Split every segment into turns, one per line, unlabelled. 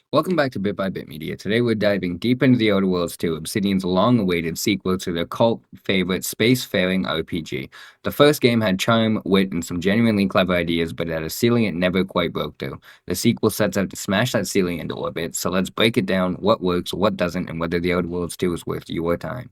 Welcome back to Bit by Bit Media. Today we're diving deep into the Outer Worlds 2, Obsidian's long-awaited sequel to their cult favorite space-faring RPG. The first game had charm, wit, and some genuinely clever ideas, but at a ceiling it never quite broke through. The sequel sets out to smash that ceiling into orbit, so let's break it down, what works, what doesn't, and whether the Outer Worlds 2 is worth your time.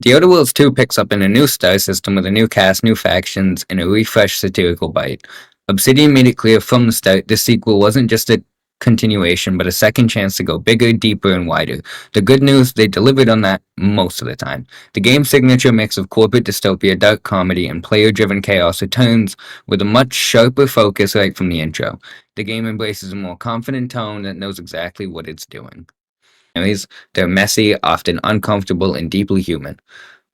The Outer Worlds 2 picks up in a new star system with a new cast, new factions, and a refreshed satirical bite. Obsidian made it clear from the start this sequel wasn't just a continuation, but a second chance to go bigger, deeper, and wider. The good news, they delivered on that most of the time. The game's signature mix of corporate dystopia, dark comedy, and player-driven chaos returns with a much sharper focus right from the intro. The game embraces a more confident tone that knows exactly what it's doing. Anyways, they're messy, often uncomfortable, and deeply human.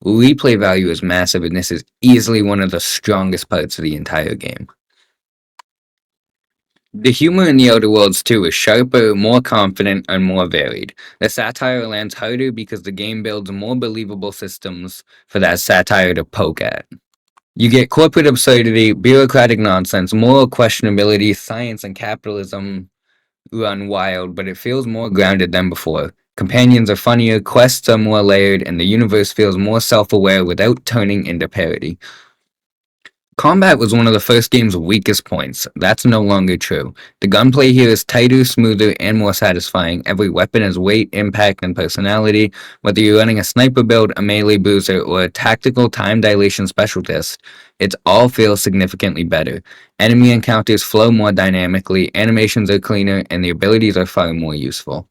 Replay value is massive, and this is easily one of the strongest parts of the entire game. The humor in the Outer Worlds 2 is sharper, more confident, and more varied. The satire lands harder because the game builds more believable systems for that satire to poke at. You get corporate absurdity, bureaucratic nonsense, moral questionability, science, and capitalism run wild, but it feels more grounded than before. Companions are funnier, quests are more layered, and the universe feels more self aware without turning into parody. Combat was one of the first game's weakest points. That's no longer true. The gunplay here is tighter, smoother, and more satisfying. Every weapon has weight, impact, and personality. Whether you're running a sniper build, a melee bruiser, or a tactical time dilation specialist, it all feels significantly better. Enemy encounters flow more dynamically, animations are cleaner, and the abilities are far more useful.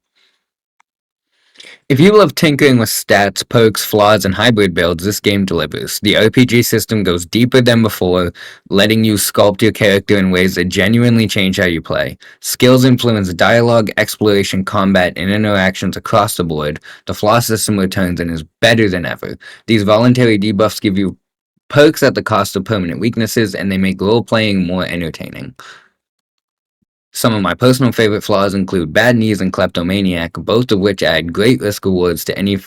If you love tinkering with stats, perks, flaws, and hybrid builds, this game delivers. The RPG system goes deeper than before, letting you sculpt your character in ways that genuinely change how you play. Skills influence dialogue, exploration, combat, and interactions across the board. The flaw system returns and is better than ever. These voluntary debuffs give you perks at the cost of permanent weaknesses, and they make role playing more entertaining. Some of my personal favorite flaws include Bad Knees and Kleptomaniac, both of which add great risk rewards to any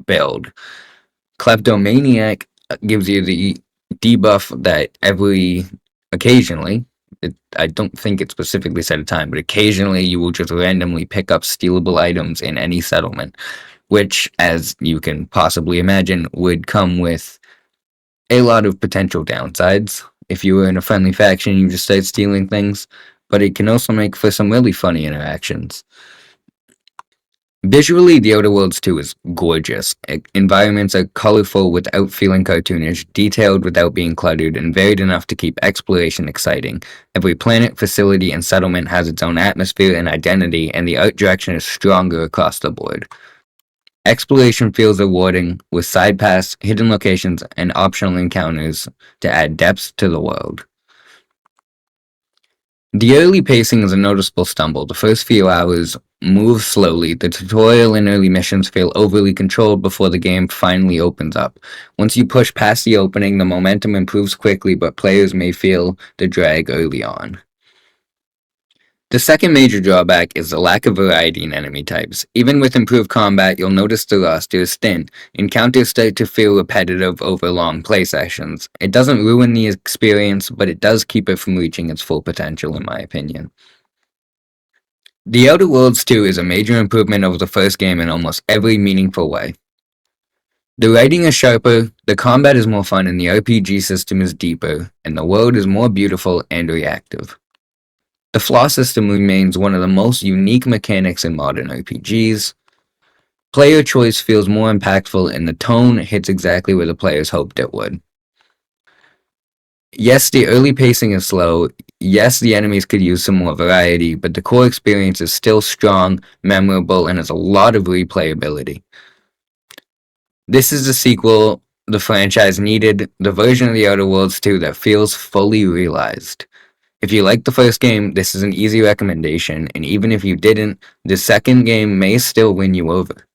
build. Kleptomaniac gives you the debuff that occasionally, I don't think it's specifically set a time, but occasionally you will just randomly pick up stealable items in any settlement, which, as you can possibly imagine, would come with a lot of potential downsides. If you were in a friendly faction, you just start stealing things, but it can also make for some really funny interactions. Visually, The Outer Worlds 2 is gorgeous. Environments are colorful without feeling cartoonish, detailed without being cluttered, and varied enough to keep exploration exciting. Every planet, facility, and settlement has its own atmosphere and identity, and the art direction is stronger across the board. Exploration feels rewarding, with side paths, hidden locations, and optional encounters to add depth to the world. The early pacing is a noticeable stumble. The first few hours move slowly. The tutorial and early missions feel overly controlled before the game finally opens up. Once you push past the opening, the momentum improves quickly, but players may feel the drag early on. The second major drawback is the lack of variety in enemy types. Even with improved combat, you'll notice the roster is thin. Encounters start to feel repetitive over long play sessions. It doesn't ruin the experience, but it does keep it from reaching its full potential, in my opinion. The Outer Worlds 2 is a major improvement over the first game in almost every meaningful way. The writing is sharper, the combat is more fun, and the RPG system is deeper, and the world is more beautiful and reactive. The flaw system remains one of the most unique mechanics in modern RPGs. Player choice feels more impactful, and the tone hits exactly where the players hoped it would. Yes, the early pacing is slow. Yes, the enemies could use some more variety, but the core experience is still strong, memorable, and has a lot of replayability. This is the sequel the franchise needed, the version of the Outer Worlds 2 that feels fully realized. If you liked the first game, this is an easy recommendation, and even if you didn't, the second game may still win you over.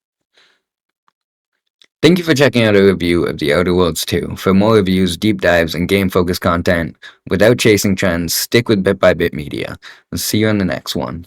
Thank you for checking out a review of The Outer Worlds 2. For more reviews, deep dives, and game-focused content, without chasing trends, stick with Bit by Bit Media. I'll see you on the next one.